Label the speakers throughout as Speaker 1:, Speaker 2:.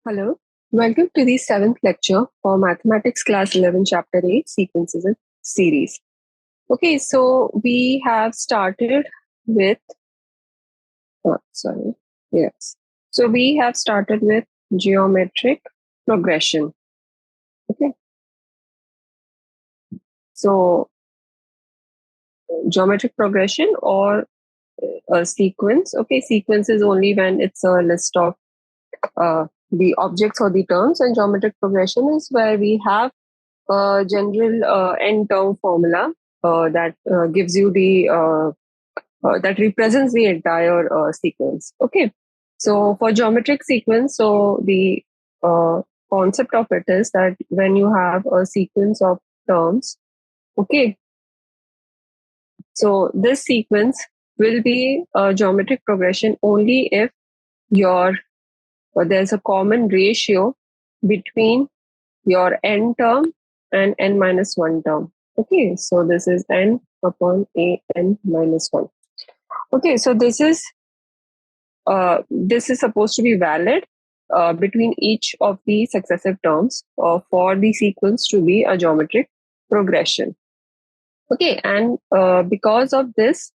Speaker 1: Hello, welcome to the seventh lecture for Mathematics Class 11, Chapter 8, Sequences and Series. Okay, so we have started with, yes. So we have started with geometric progression. Okay, so geometric progression or a sequence. Okay, sequence is only when it's a list of the objects or the terms, and geometric progression is where we have a general n term formula that gives you the that represents the entire sequence. Okay, so for geometric sequence, so the uh, concept of it is that when you have a sequence of terms, okay, so this sequence will be a geometric progression only if your there's a common ratio between your n term and n minus 1 term. Okay, so this is n upon a n minus 1. Okay, so this is supposed to be valid between each of the successive terms for the sequence to be a geometric progression. Okay, and because of this,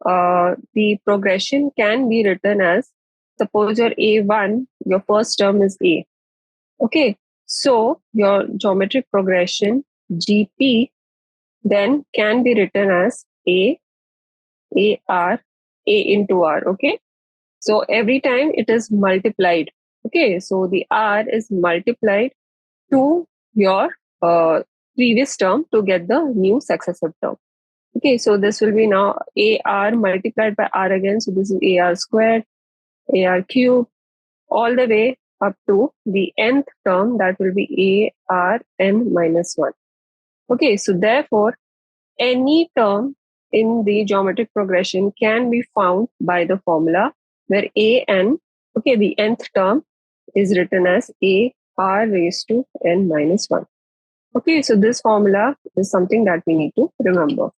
Speaker 1: the progression can be written as, suppose your A1, your first term is A. Okay, so your geometric progression GP then can be written as A, AR, A into R. Okay, so every time it is multiplied. Okay, so the R is multiplied to your previous term to get the new successive term. Okay, so this will be now AR multiplied by R again. So this is AR squared, AR cube, all the way up to the nth term, that will be ARn minus 1. Okay, so therefore, any term in the geometric progression can be found by the formula where an, okay, the nth term is written as a r raised to n minus 1. Okay, so this formula is something that we need to remember.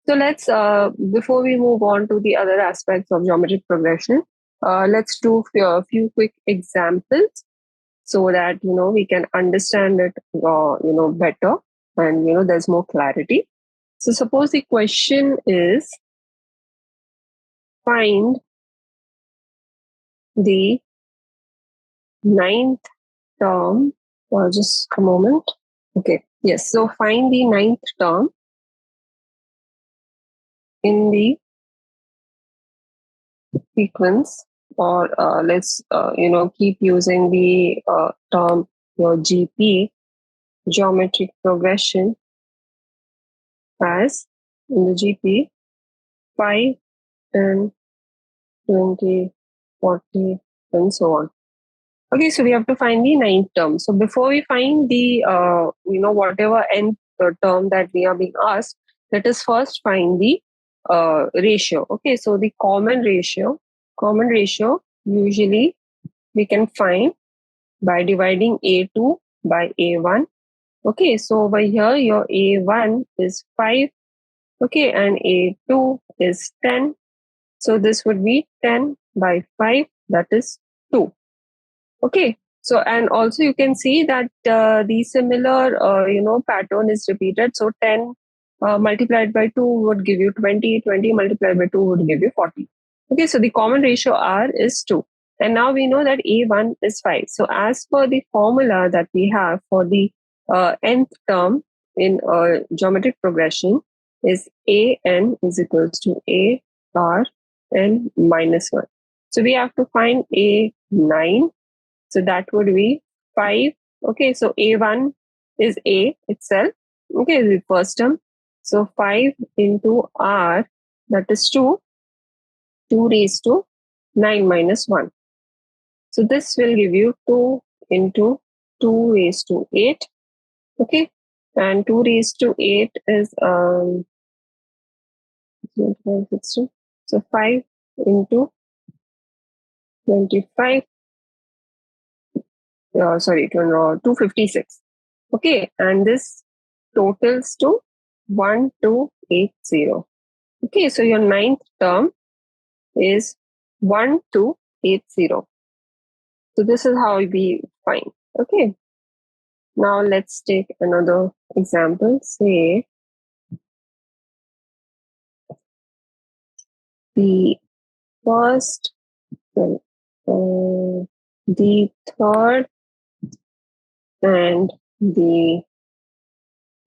Speaker 1: So let's, before we move on to the other aspects of geometric progression, let's do a few quick examples so that, we can understand it, better, and, there's more clarity. So suppose the question is, find the ninth term. Just a moment. Okay. Yes. So find the ninth term in the sequence, or let's, keep using the term, your GP, geometric progression, as in the GP 5, 10, 20, 40, and so on. Okay, so we have to find the ninth term. So before we find the, whatever nth term that we are being asked, let us first find the ratio. Okay, so the common ratio usually we can find by dividing A2 by A1. Okay, so over here your A1 is 5, okay, and A2 is 10. So this would be 10 by 5, that is 2. Okay, so and also you can see that the similar pattern is repeated. So 10 multiplied by 2 would give you 20, 20 multiplied by 2 would give you 40. Okay, so the common ratio R is 2. And now we know that A1 is 5. So as per the formula that we have for the nth term in geometric progression is AN is equals to A R N minus 1. So we have to find A9. So that would be 5. Okay, so A1 is A itself. Okay, the first term. So 5 into R, that is 2. 2 raised to 9 minus 1. So this will give you 2 into 2 raised to 8. Okay, and 2 raised to 8 is so 5 into 25. Sorry, 256. Okay, and this totals to 1280. Okay, so your ninth term is 1280. So this is how we fine. Okay. Now let's take another example. Say the first, the third and the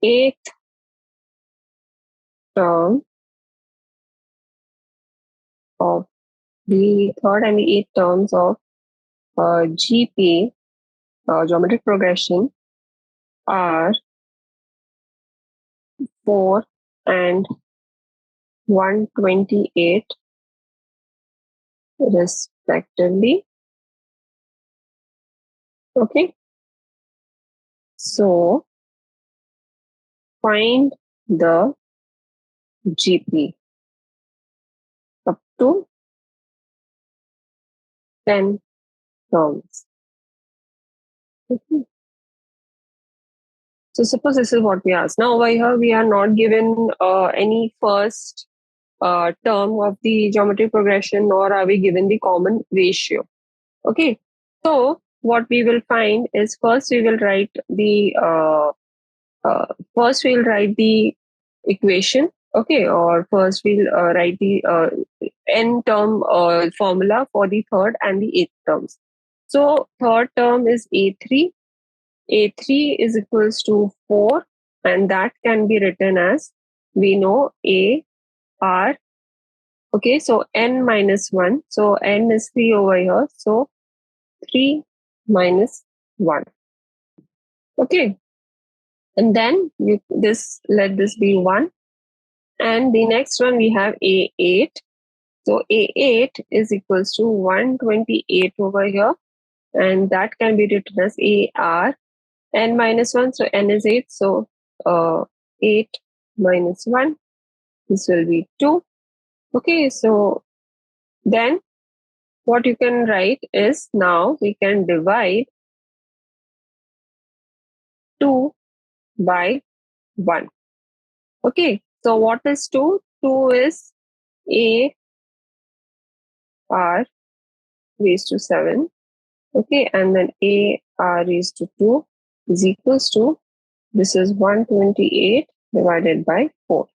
Speaker 1: eighth term of the third and the eighth terms of GP, geometric progression, are 4 and 128 respectively. Okay. So find the GP up to 10 terms. Okay. So suppose this is what we ask. Now over here we are not given any first term of the geometric progression, nor are we given the common ratio. Okay. So what we will find is first we will write the equation. Okay, or first we'll write the n term formula for the third and the eighth terms. So third term is A3. A3 is equals to 4, and that can be written as, we know, A R. Okay, so n minus 1. So n is 3 over here. So 3 minus 1. Okay, and then let this be 1. And the next one we have A8. So A8 is equals to 128 over here, and that can be written as AR n minus 1. So n is 8. So 8 minus 1, this will be 2. Okay, so then what you can write is, now we can divide 2 by 1. Okay, so what is 2? 2 is A R raised to 7. Okay, and then A R raised to 2 is equals to, this is 128 divided by 4.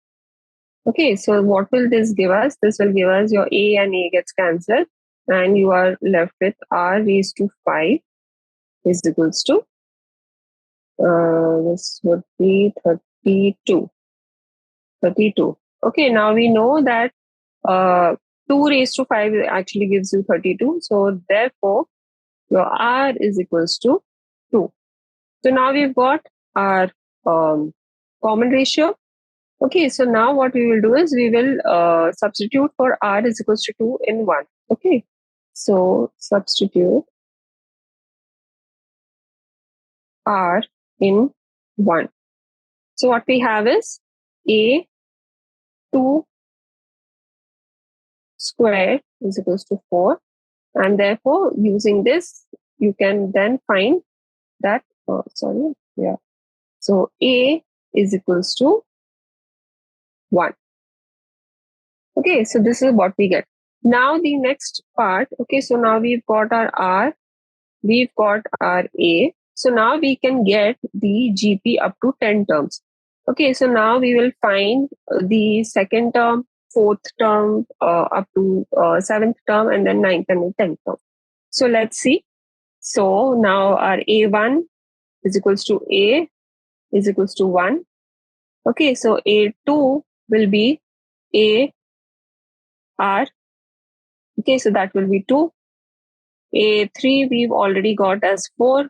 Speaker 1: Okay, so what will this give us? This will give us your A and A gets cancelled, and you are left with R raised to 5 is equals to, this would be 32. 32. Okay, now we know that 2 raised to 5 actually gives you 32. So therefore, your R is equals to 2. So now we've got our common ratio. Okay, so now what we will do is we will substitute for R is equals to 2 in 1. Okay, so substitute R in 1. So what we have is A2 squared is equals to 4. And therefore, using this, you can then find that, so A is equals to 1. Okay, so this is what we get. Now the next part, okay, so now we've got our R, we've got our A. So now we can get the GP up to 10 terms. Okay, so now we will find the second term, fourth term, up to seventh term, and then ninth and 10th term. So let's see. So now our A1 is equals to A is equals to 1. Okay, so A2 will be A R. Okay, so that will be 2. A3 we've already got as 4.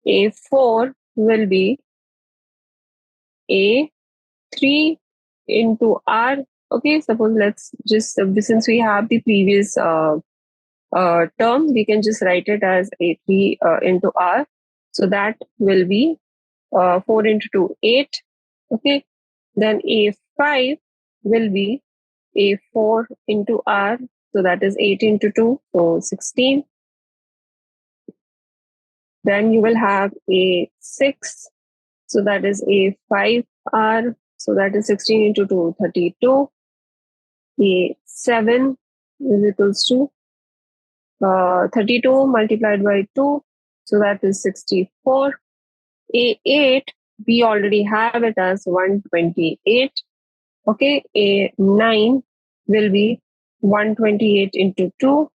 Speaker 1: A4 will be A3 into R. Okay, suppose let's just, since we have the previous term, we can just write it as A3 into R. So that will be 4 into 2, 8. Okay, then A5 will be A4 into R. So that is 8 into 2, so 16. Then you will have A6. So that is A5R. So that is 16 into 2, 32. A7 is equals to 32 multiplied by 2. So that is 64. A8, we already have it as 128. Okay, A9 will be 128 into 2.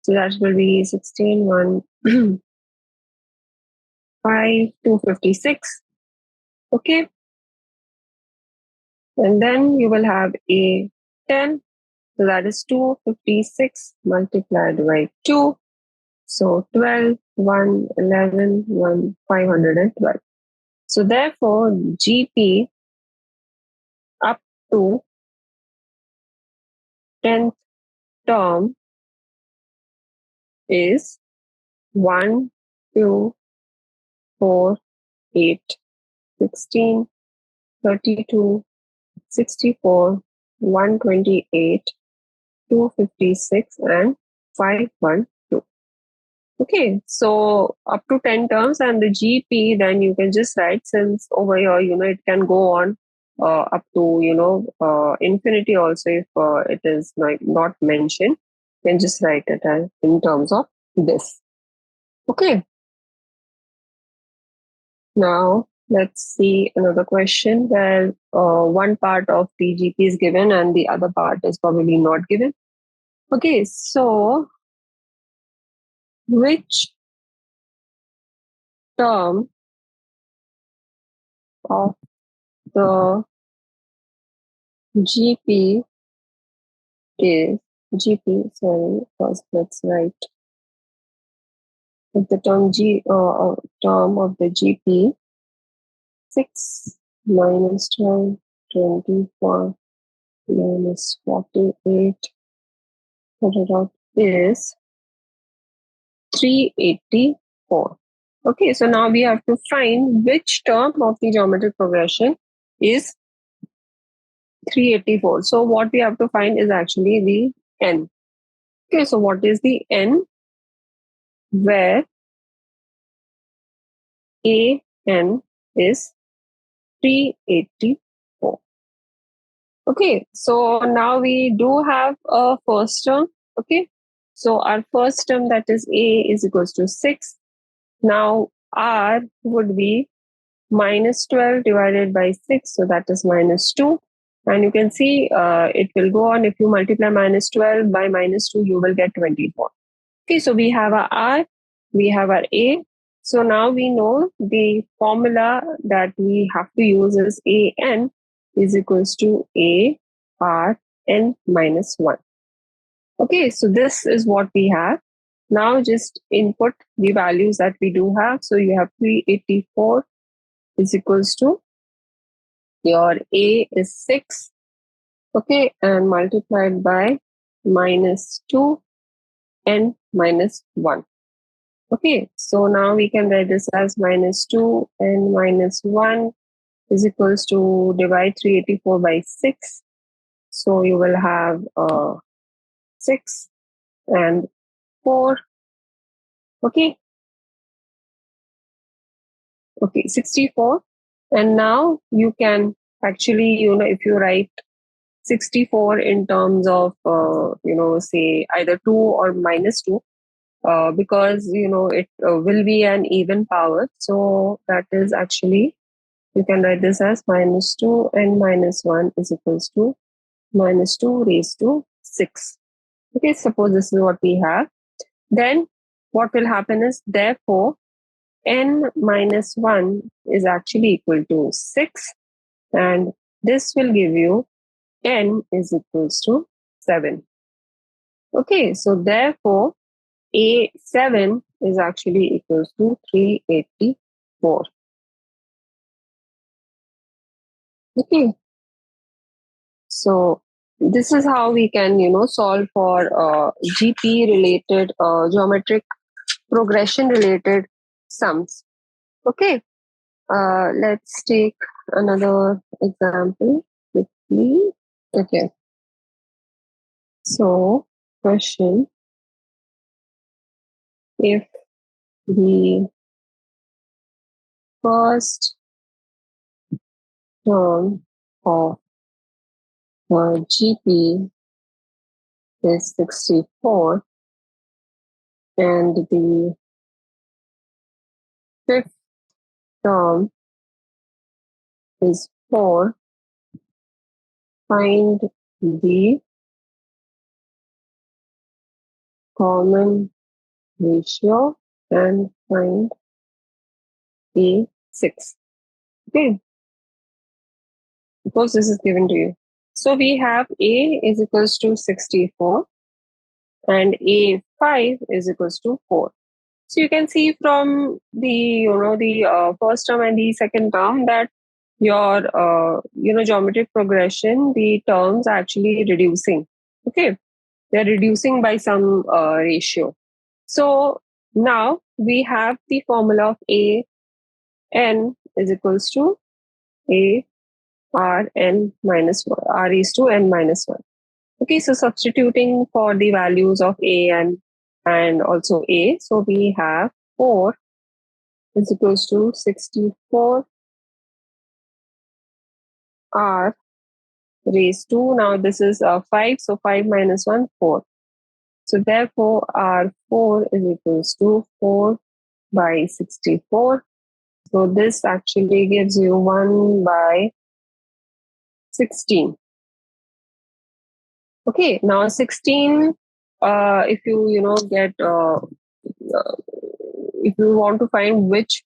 Speaker 1: So that will be 16, 1, 5, 256. Okay, and then you will have A10. So that is 256 multiplied by 2. So 12, 1, 11, 1, 512. So therefore, GP up to 10th term is 1, 2, 4, 8, 16, 32, 64, 128, 256, and 512. Okay, so up to 10 terms, and the GP, then you can just write, since over here, it can go on up to, infinity also, if it is not mentioned, you can just write it as in terms of this. Okay, now let's see another question where one part of the GP is given and the other part is probably not given. Okay, so which term of the GP is GP, first let's write if the term of the GP 6 minus 12, 24 minus 48, put it out, is 384. Okay, so now we have to find which term of the geometric progression is 384. So what we have to find is actually the n. Okay, so what is the n where an is 384. Okay, so now we do have a first term. Okay, so our first term, that is a, is equals to 6. Now r would be minus 12 divided by 6, so that is minus 2. And you can see it will go on. If you multiply minus 12 by minus 2, you will get 24. Okay, so we have our r, we have our a. So now we know the formula that we have to use is an is equals to a r n minus 1. Okay, so this is what we have. Now just input the values that we do have. So you have 384 is equals to your a is 6. Okay, and multiplied by minus 2 n minus 1. Okay, so now we can write this as minus 2 and minus 1 is equals to divide 384 by 6. So you will have 6 and 4. Okay. Okay, 64. And now you can actually, if you write 64 in terms of, say either 2 or minus 2, because, it will be an even power. So that is actually, you can write this as minus 2 and minus 1 is equals to minus 2 raised to 6. Okay, suppose this is what we have. Then what will happen is, therefore, n minus 1 is actually equal to 6. And this will give you n is equals to 7. Okay, so therefore, A7 is actually equals to 384. Okay, so this is how we can, solve for GP related, geometric progression related sums. Okay, let's take another example quickly. Okay, so question: if the first term of GP is 64 and the fifth term is 4. Find the common ratio and find A6. Okay, suppose this is given to you. So we have A is equals to 64 and A5 is equals to 4. So you can see from the first term and the second term that your geometric progression, the terms are actually reducing. Okay, they're reducing by some ratio. So now we have the formula of A n is equals to A r n minus 1, r is to n minus 1. Okay, so substituting for the values of A and also A, so we have 4 is equals to 64 r raised to, now this is 5, so 5 minus 1, 4. So therefore, R4 is equals to 4 by 64. So this actually gives you 1 by 16. Okay, now 16, if you get, if you want to find which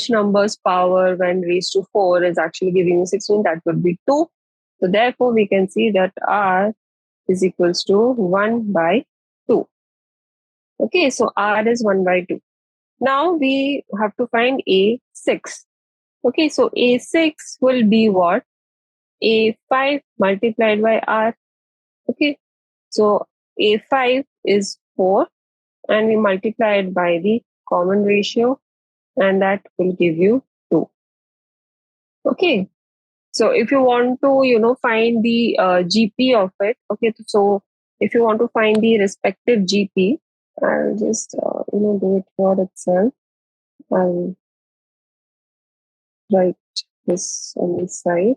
Speaker 1: number's power when raised to 4 is actually giving you 16, that would be 2. So therefore, we can see that R is equals to 1 by 2. Okay, so R is 1 by 2. Now we have to find A6. Okay, so A6 will be what? A5 multiplied by R. Okay, so A5 is 4 and we multiply it by the common ratio and that will give you 2. Okay, so if you want to, find the GP of it, okay, so if you want to find the respective GP, I'll just, do it for itself. I'll write this on the side.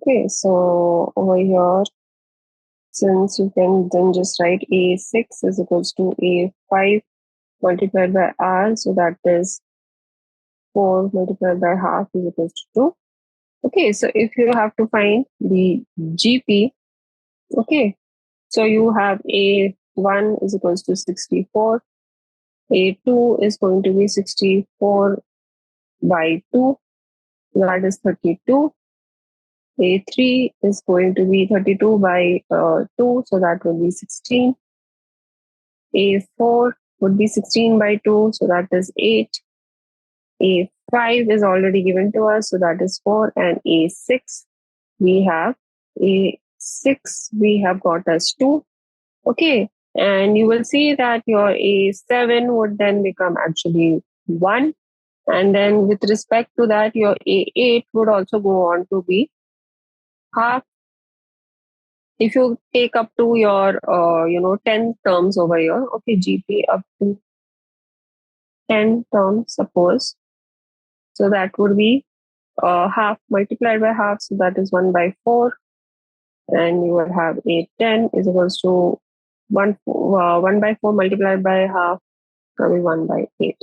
Speaker 1: Okay, so over here, since you can then just write A6 is equals to A5 multiplied by R, so that is 4 multiplied by half is equals to 2. Okay, so if you have to find the GP, okay, so you have A1 is equals to 64, A2 is going to be 64 by 2, that is 32. A3 is going to be 32 by 2, so that will be 16. A4 would be 16 by 2, so that is 8. A5 is already given to us, so that is 4. And A6, we have A6, we have got as 2. Okay, and you will see that your A7 would then become actually 1. And then with respect to that, your A8 would also go on to be half. If you take up to your 10 terms over here, okay, GP up to 10 terms, suppose, so that would be half multiplied by half, so that is 1 by 4, and you will have A10 is equals to 1 by 4 multiplied by half, that will be 1 by 8,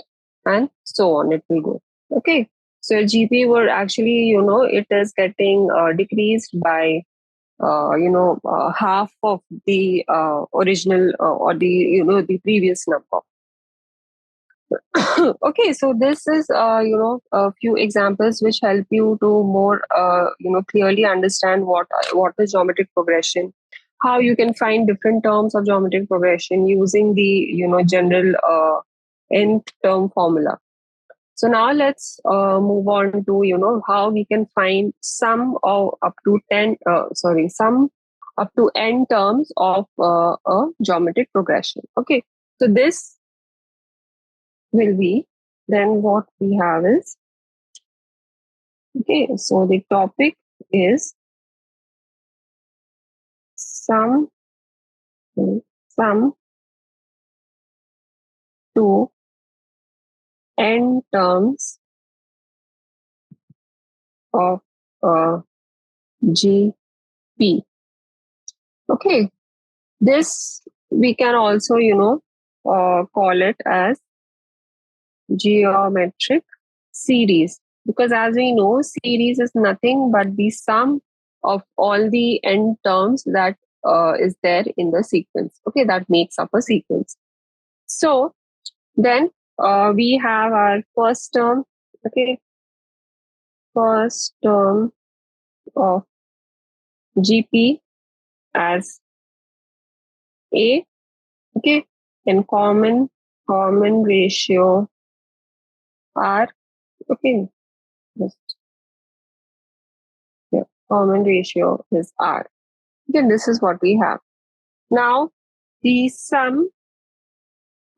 Speaker 1: and so on it will go. Okay, so GP would actually, it is getting decreased by half of the original or the previous number. Okay, so this is a few examples which help you to more clearly understand what is geometric progression, how you can find different terms of geometric progression using the general nth term formula. So now let's move on to how we can find sum of up to sum up to n terms of a geometric progression. Okay, so this will be, then what we have is, okay, so the topic is sum to n terms of GP. Okay, this we can also call it as geometric series, because as we know, series is nothing but the sum of all the n terms that is there in the sequence. Okay, that makes up a sequence. So then we have our first term. Okay, first term of GP as A. Okay, and common ratio R. Okay, just, yeah, common ratio is R. Okay, this is what we have. Now, the sum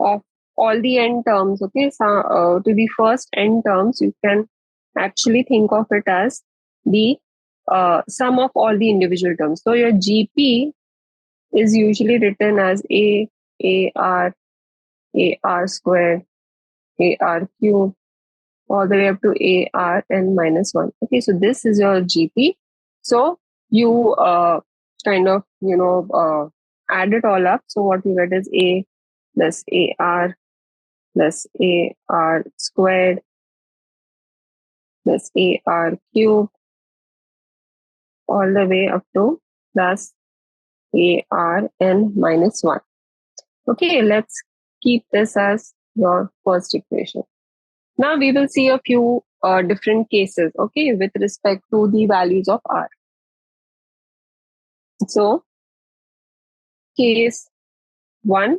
Speaker 1: of all the n terms, okay, so, to the first n terms, you can actually think of it as the sum of all the individual terms. So your GP is usually written as AR, AR squared, AR cubed, all the way up to AR n minus 1. Okay, so this is your GP. So you kind of, add it all up. So what you get is A plus AR plus AR squared plus AR cubed all the way up to plus AR n minus 1. Okay, let's keep this as your first equation. Now we will see a few different cases, okay, with respect to the values of R. So, case 1.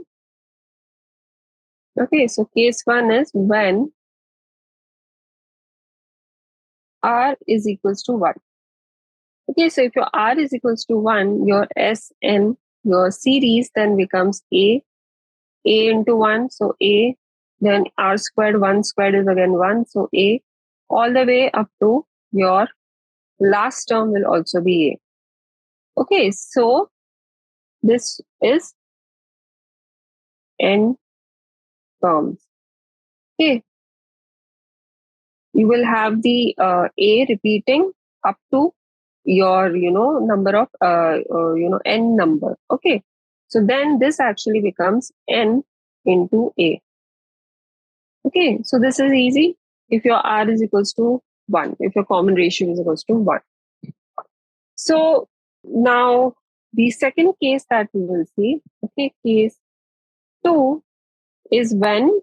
Speaker 1: Okay, so case 1 is when R is equals to 1. Okay, so if your R is equals to 1, your Sn, your series then becomes A into 1, so A, then R squared, 1 squared is again 1, so A, all the way up to your last term will also be A. Okay, so this is n terms. Okay, you will have the A repeating up to your number of n number. Okay, so then this actually becomes n into A. Okay, so this is easy if your R is equals to 1, if your common ratio is equals to 1. So now the second case that we will see, okay, case 2 is when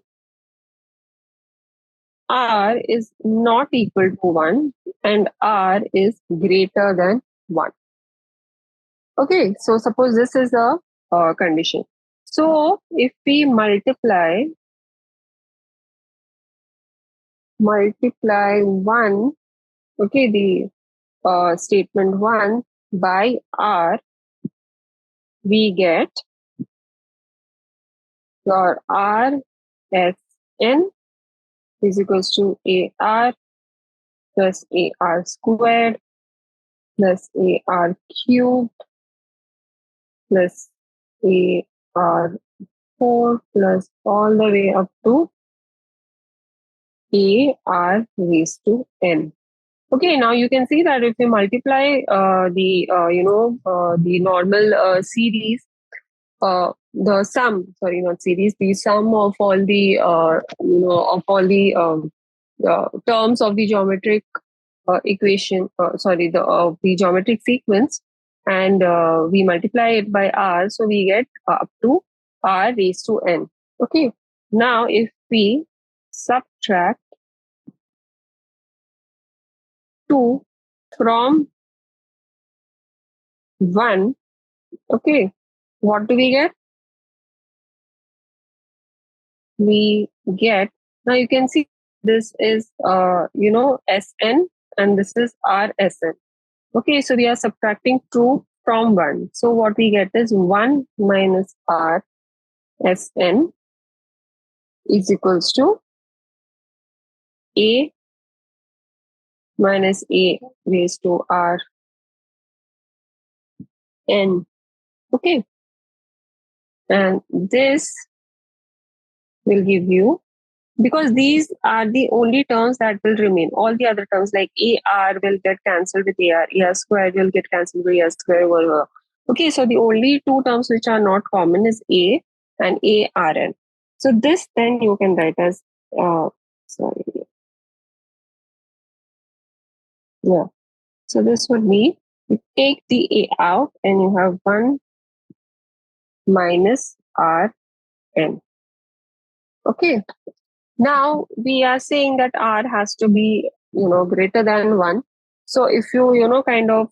Speaker 1: R is not equal to 1 and R is greater than 1. Okay, so suppose this is a condition. So if we multiply 1, okay, the statement 1 by R, we get your R S n is equals to AR plus AR squared plus AR cubed plus AR4 plus all the way up to AR raised to n. Okay, now you can see that if you multiply the normal series, the sum, sorry, not series, the sum of all the terms of the geometric equation, the geometric sequence, and we multiply it by R, so we get up to R raised to n. Okay, now if we subtract 2 from 1, okay, what do we get? We get, now you can see this is Sn and this is Rsn. Okay, so we are subtracting 2 from 1. So what we get is 1 minus Rsn is equals to A minus A raised to R n. Okay, and this will give you, because these are the only terms that will remain. All the other terms like AR will get cancelled with AR squared will get cancelled with AR squared. Whatever. Okay, so the only two terms which are not common is A and ARN. So this then you can write as sorry. Yeah. So this would be, you take the A out and you have 1 minus Rn. Okay. Now we are saying that R has to be, greater than 1. So if you, kind of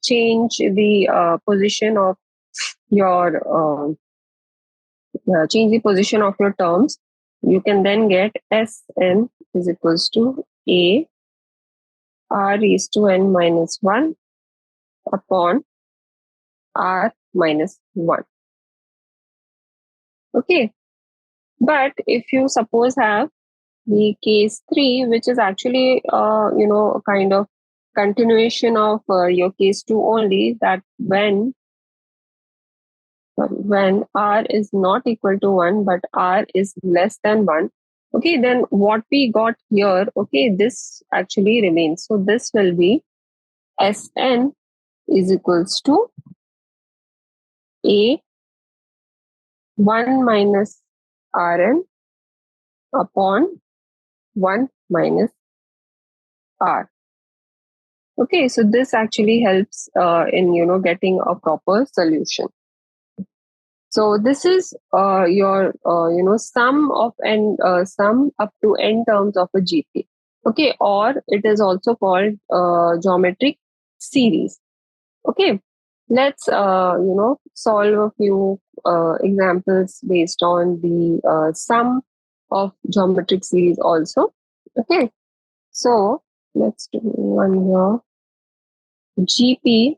Speaker 1: change the position of your, change the position of your terms, you can then get Sn is equals to A R raised to n minus 1 upon R minus 1. Okay. But if you suppose have the case 3, which is actually, a kind of continuation of your case 2 only, that when R is not equal to 1, but R is less than 1, okay, then what we got here, okay, this actually remains. So this will be Sn is equals to A 1 minus Rn upon 1 minus R. Okay, so this actually helps in getting a proper solution. So this is your sum of n sum up to n terms of a GP. Okay, or it is also called geometric series. Okay, let's solve a few examples based on the sum of geometric series also. Okay, so let's do one here. GP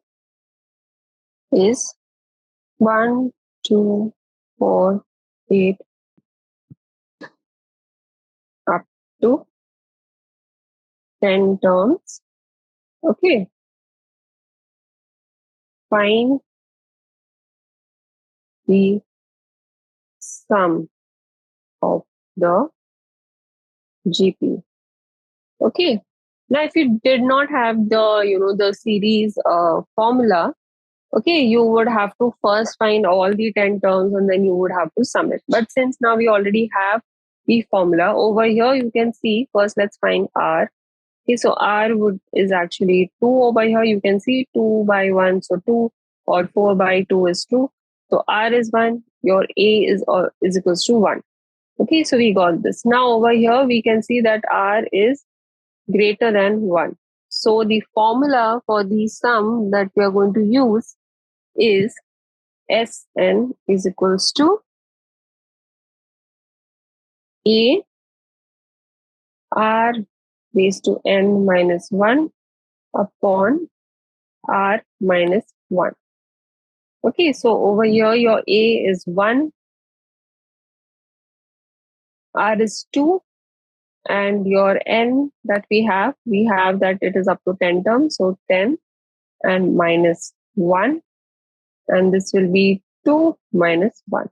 Speaker 1: is 1, 2, 4, 8 up to 10 terms. Okay, find the sum of the GP. Okay, now if you did not have the series formula, okay, you would have to first find all the 10 terms and then you would have to sum it. But since now we already have the formula over here, you can see first let's find R. Okay, so R is actually 2 over here. You can see 2 by 1, so 2, or 4 by 2 is 2. So R is 1, your A is equals to 1. Okay, so we got this. Now over here, we can see that R is greater than 1. So the formula for the sum that we are going to use is Sn is equals to A R raised to n minus 1 upon R minus 1. Okay, so over here, your A is 1, R is 2, and your N that we have that it is up to 10 terms. So 10 and minus 1, and this will be 2 minus 1.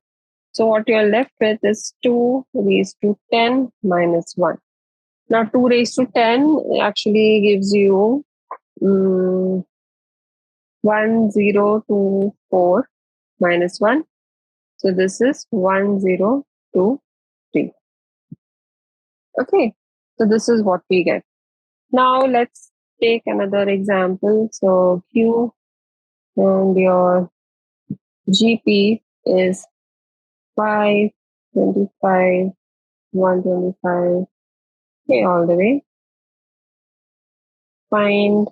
Speaker 1: So what you're left with is 2 raised to 10 minus 1. Now 2 raised to 10 actually gives you 1024 minus 1. So this is 1023. Okay, so this is what we get. Now let's take another example. So Q and your GP is 5, 25, 125, okay, all the way. Find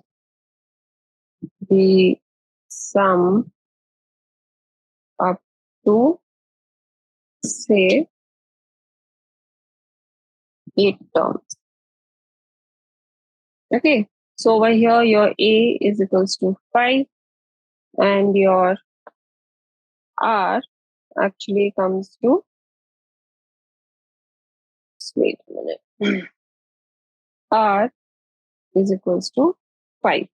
Speaker 1: the sum up to, say, 8 terms. Okay, so over here, your A is equals to 5, and your R actually comes to, wait a minute, R is equals to 5.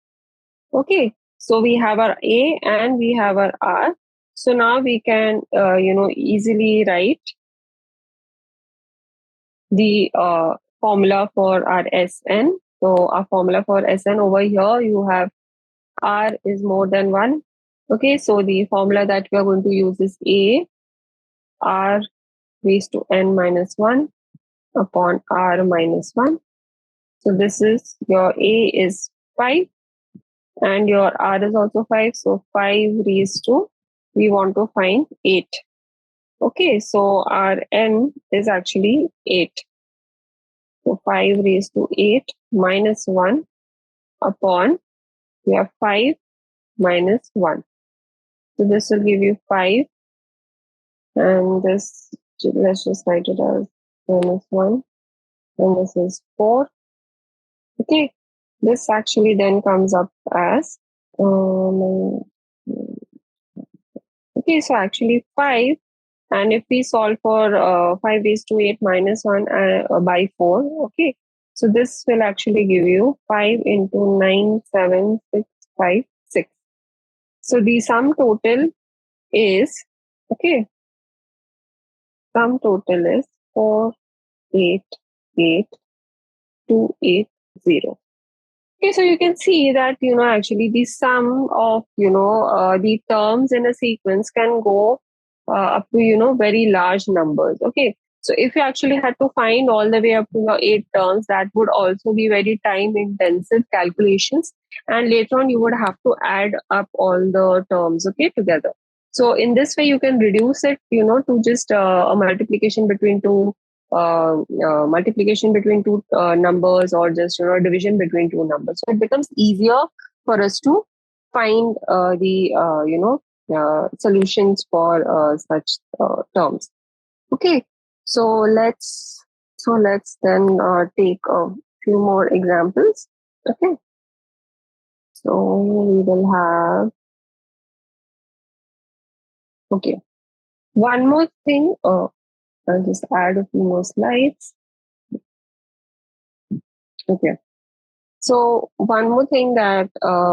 Speaker 1: Okay, so we have our A and we have our R. So now we can, easily write the formula for our Sn. So our formula for Sn over here, you have R is more than 1. Okay, so the formula that we are going to use is A R raised to n minus 1 upon r minus 1. So this is your A is 5 and your R is also 5. So 5 raised to, we want to find 8. Okay, so our N is actually 8. So 5 raised to 8 minus 1 upon, we have 5 minus 1. So this will give you 5 and this, let's just write it as minus 1 and this is 4. Okay, this actually then comes up as okay, so actually 5, and if we solve for 5 raised to 8 minus 1 by 4, okay, so this will actually give you 5 into 9, 7, 6, 5, 6. So the sum total is, okay, sum total is 4, 8, 8, 2, 8, 0. Okay, so you can see that, actually the sum of, the terms in a sequence can go up to, very large numbers. Okay, so if you actually had to find all the way up to your 8 terms, that would also be very time intensive calculations. And later on, you would have to add up all the terms, okay, together. So in this way, you can reduce it, to just a multiplication between two numbers, or just division between two numbers. So it becomes easier for us to find the solutions for such terms. Okay, so let's then take a few more examples. Okay, so we will have, okay, one more thing. I'll just add a few more slides. Okay. So one more thing that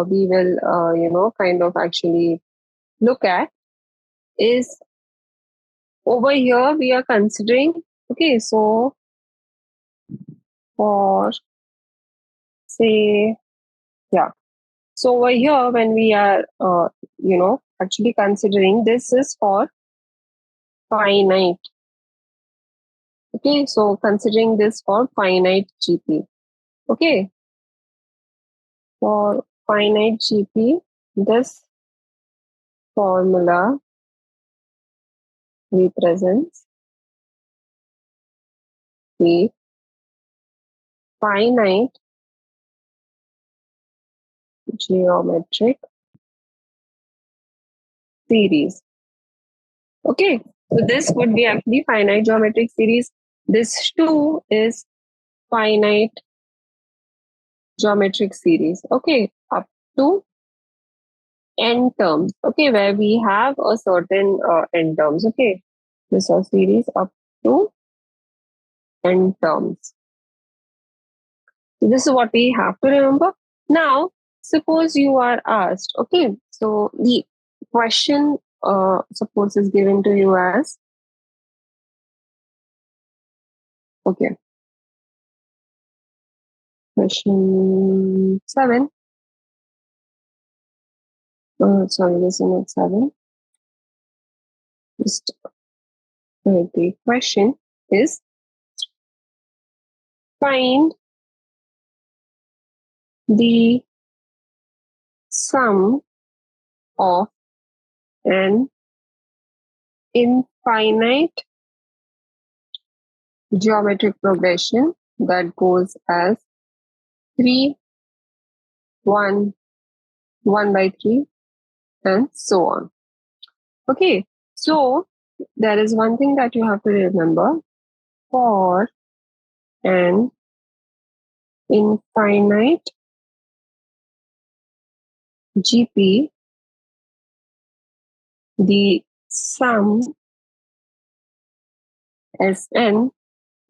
Speaker 1: we will, kind of actually look at is over here we are considering, okay, so for say, yeah. So over here when we are, actually considering, this is for finite. Okay, so considering this for finite GP. Okay, for finite GP, this formula represents the finite geometric series. Okay, so this would be actually finite geometric series. This too is finite geometric series. Okay, up to n terms. Okay, where we have a certain n terms. Okay, this is series up to n terms. So this is what we have to remember. Now, suppose you are asked, okay, so the question suppose is given to you as, okay, question 7. Sorry, this is not 7. Just the question is, find the sum of an infinite geometric progression that goes as 3, 1, 1 by 3, and so on. Okay, so there is one thing that you have to remember. For an infinite GP, the sum Sn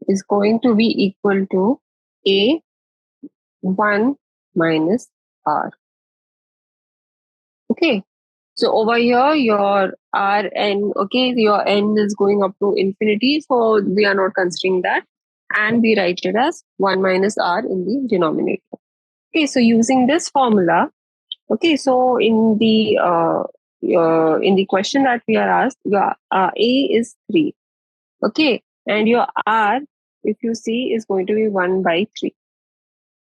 Speaker 1: is going to be equal to A1 minus R. Okay, so over here your Rn, okay, your n is going up to infinity, so we are not considering that, and we write it as 1 minus R in the denominator. Okay, so using this formula, okay, so in the question that we are asked, your A is 3, okay, and your R if you see, is going to be 1 by 3.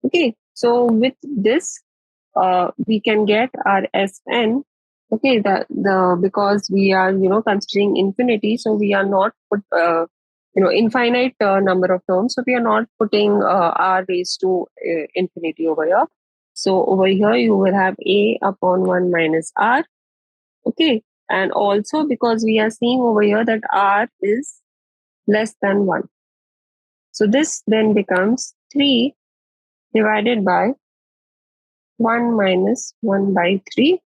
Speaker 1: Okay, so with this, we can get our Sn. Okay, the because we are considering infinity, so we are not put infinite number of terms, so we are not putting r raised to infinity over here. So over here you will have a upon 1 minus r. Okay, and also because we are seeing over here that r is less than 1, so this then becomes 3 divided by 1 minus 1 by 3.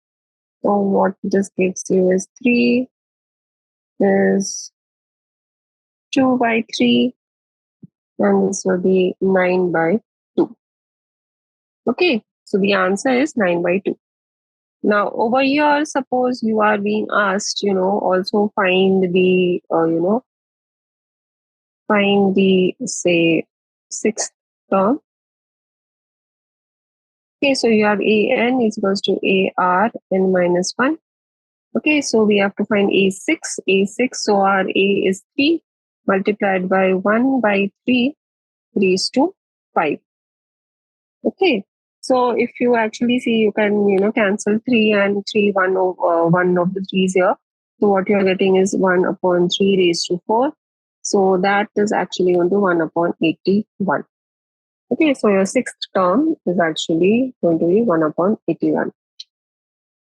Speaker 1: So what this gives you is 3 is 2 by 3, and this will be 9 by 2. Okay, so the answer is 9 by 2. Now over here, suppose you are being asked, also find the, find the, say, sixth term. Okay, so you have an is equals to ar n minus 1. Okay, so we have to find a6, so our a is 3 multiplied by 1 by 3 raised to 5. Okay, so if you actually see, you can, cancel 3 and 3, one of the 3's here. So what you're getting is 1 upon 3 raised to 4. So that is actually going to 1 upon 81. Okay, so your sixth term is actually going to be 1 upon 81.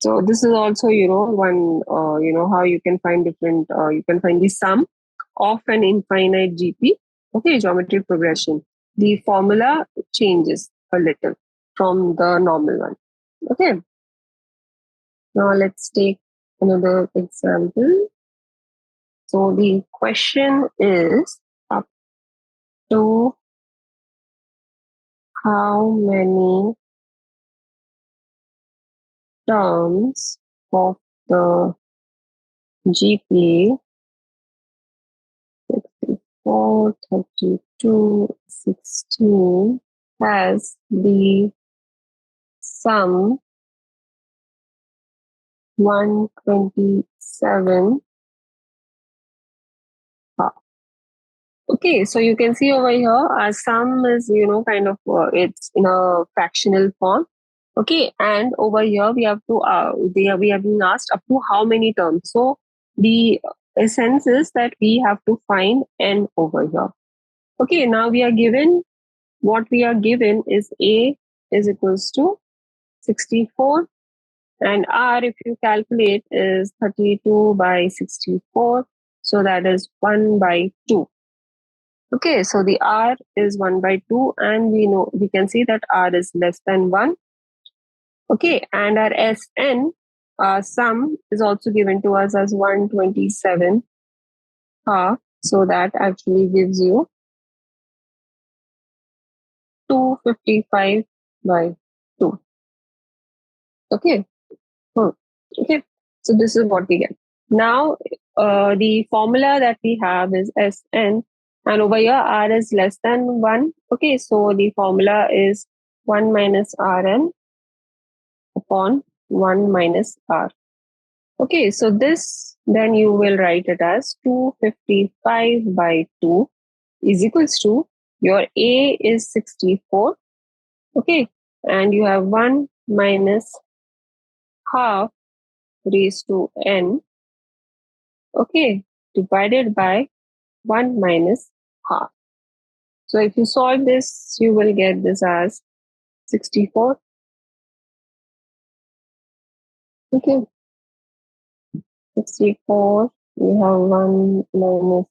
Speaker 1: So this is also, one, how you can find different, you can find the sum of an infinite GP. Okay, geometric progression. The formula changes a little from the normal one. Okay. Now let's take another example. So the question is up to how many terms of the GP 64, 32, 16 has the sum 127. Okay, so you can see over here, our sum is, kind of, it's in a fractional form. Okay, and over here we have to, we have been asked up to how many terms. So the essence is that we have to find n over here. Okay, now we are given, what we are given is a is equals to 64, and r, if you calculate, is 32 by 64. So that is 1 by 2. Okay, so the r is 1 by 2, and we can see that r is less than 1. Okay, and our Sn, sum, is also given to us as 127 half. So that actually gives you 255 by 2. Okay. Okay, so this is what we get. Now, the formula that we have is Sn, and over here r is less than 1. Okay, so the formula is 1 minus Rn upon 1 minus r. Okay, so this, then you will write it as 255 by 2 is equals to, your a is 64. Okay, and you have 1 minus half raised to n. Okay, divided by 1 minus half. So if you solve this, you will get this as 64. Okay, 64, we have 1 minus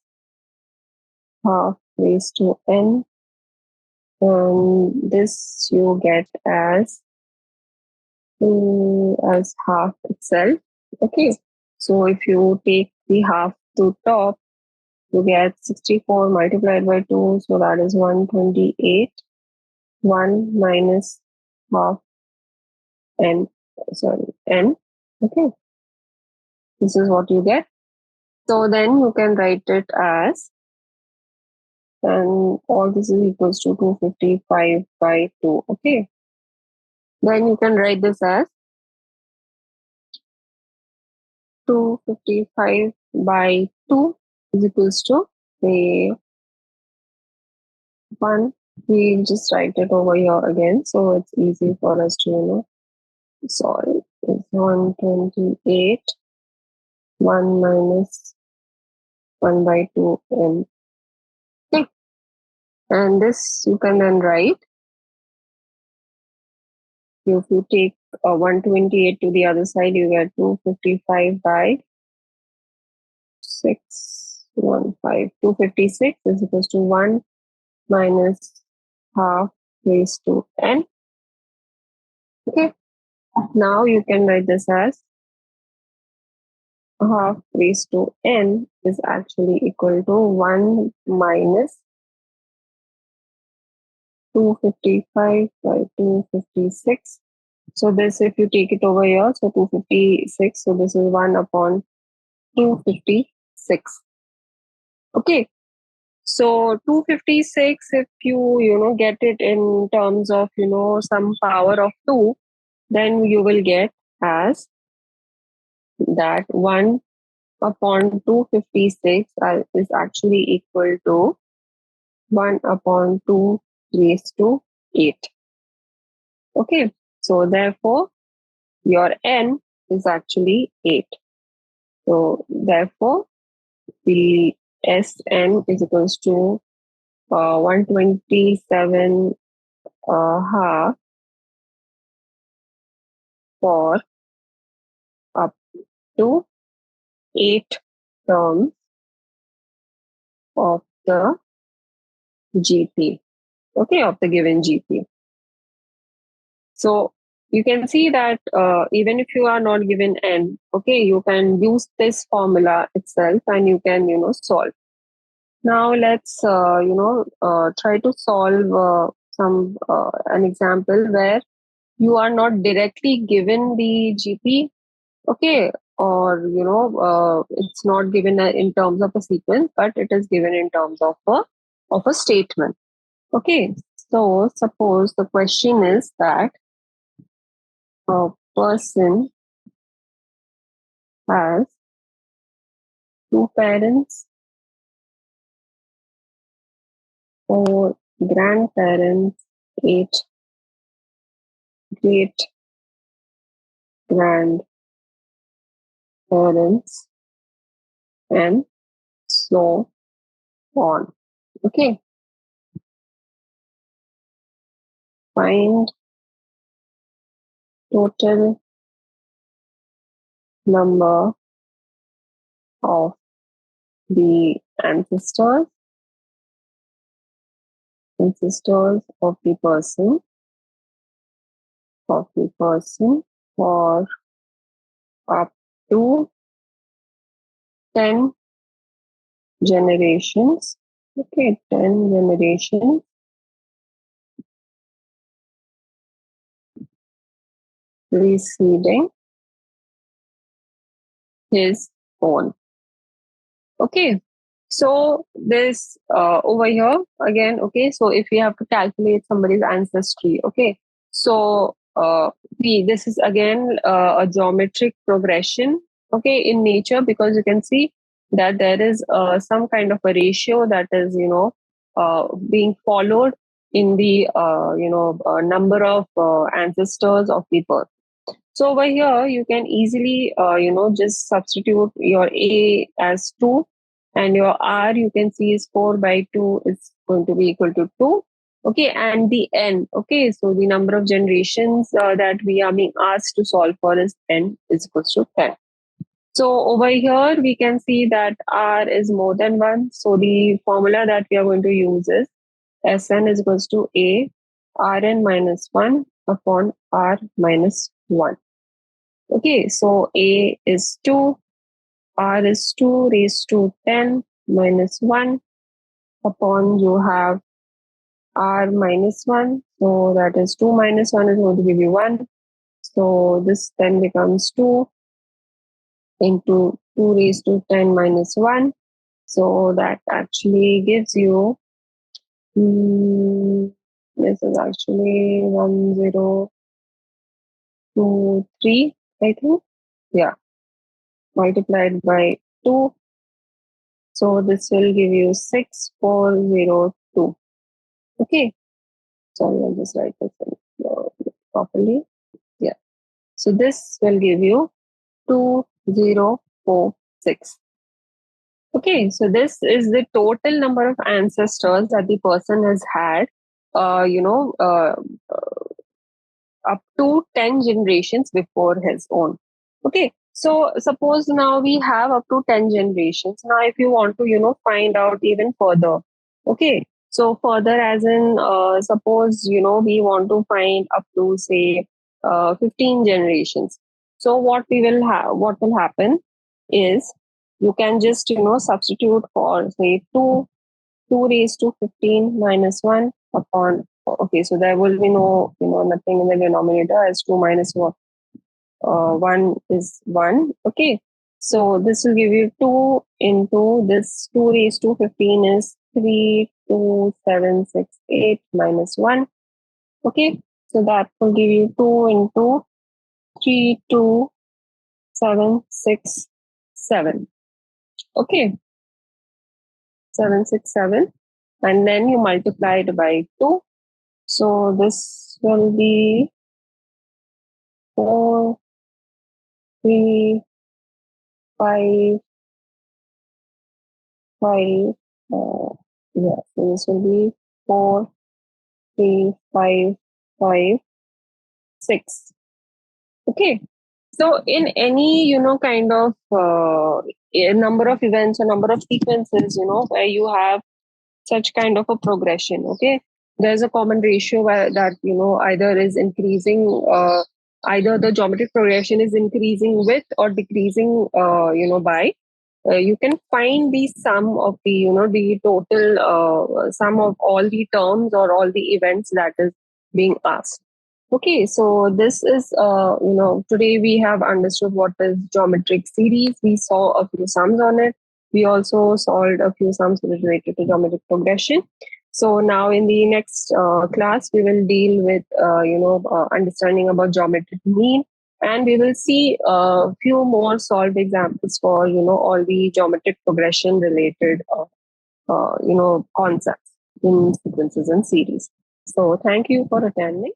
Speaker 1: half raised to n, and this you get as half itself. Okay, so if you take the half to top, you get 64 multiplied by 2, so that is 128. 1 minus half n, n. Okay, this is what you get. So then you can write it as, and all this is equals to 255 by 2. Okay, then you can write this as 255 by 2 is equals to, say, 1. We'll just write it over here again, so it's easy for us to, solve. It's 128, 1 minus 1 by 2 m. Okay. And this you can then write. If you take 128 to the other side, you get 255 by 615. 256 is equals to 1 minus half raised to n. Okay. Now you can write this as half raised to n is actually equal to 1 minus 255 by 256. So this, if you take it over here, so 256, so this is 1 upon 256. Okay. So 256, if you get it in terms of, some power of 2, then you will get as that 1 upon 256 is actually equal to 1 upon 2 raised to 8. Okay. So therefore, your n is actually 8. So therefore, the Sn is equals to 127 half for up to 8 terms of the GP. Okay, of the given GP. So you can see that even if you are not given n, okay, you can use this formula itself and you can, solve. Now let's, try to solve an example where you are not directly given the GP, okay, or, it's not given in terms of a sequence, but it is given in terms of a statement. Okay, so suppose the question is that a person has 2 parents, 4 grandparents, 8 great grandparents, and so on. Okay, find total number of the ancestors of the person for up to 10 generations. Okay, 10 generations preceding his own. Okay, so this over here again. Okay, so if we have to calculate somebody's ancestry, okay, so this is again a geometric progression, okay, in nature, because you can see that there is some kind of a ratio that is being followed in the number of ancestors of the person. So over here, you can easily, just substitute your A as 2 and your R you can see is 4 by 2 is going to be equal to 2. Okay, and the N, okay, so the number of generations that we are being asked to solve for is N is equals to 10. So over here, we can see that R is more than 1. So the formula that we are going to use is Sn is equals to A Rn minus 1 upon R minus 1. Okay, so A is 2, R is 2 raised to 10 minus 1 upon you have R minus 1. So that is 2 minus 1 is going to give you 1. So this then becomes 2 into 2 raised to 10 minus 1. So that actually gives you, this is actually 1023, I think. Yeah, multiplied by 2. So this will give you 6402. Okay, sorry, I'll just write this properly. Yeah. So this will give you 2046. Okay, so this is the total number of ancestors that the person has had, uh, you know, uh, up to 10 generations before his own. Okay, so suppose now we have up to 10 generations. Now, if you want to, find out even further, okay, so further as in, suppose, we want to find up to, say, 15 generations. So what will happen is you can just, substitute for, say, 2 raised to 15 minus 1 upon, okay, so there will be no, nothing in the denominator as 2 minus 1, 1 is 1. Okay, so this will give you 2 into this 2 raised to 15 is 32768 minus 1. Okay, so that will give you 2 into 32767. Okay, 767, and then you multiply it by 2. So this will be 4, 3, 5, 5. Yeah, so this will be 4, 3, 5, 5, 6. Okay. So in any, kind of a number of events or number of sequences, where you have such kind of a progression, okay, there's a common ratio where that, either is increasing, either the geometric progression is increasing with or decreasing, by, you can find the sum of the, the total sum of all the terms or all the events that is being asked. Okay, so this is, today we have understood what is geometric series. We saw a few sums on it. We also solved a few sums related to geometric progression. So now in the next class, we will deal with, understanding about geometric mean, and we will see a few more solved examples for, all the geometric progression related, concepts in sequences and series. So thank you for attending.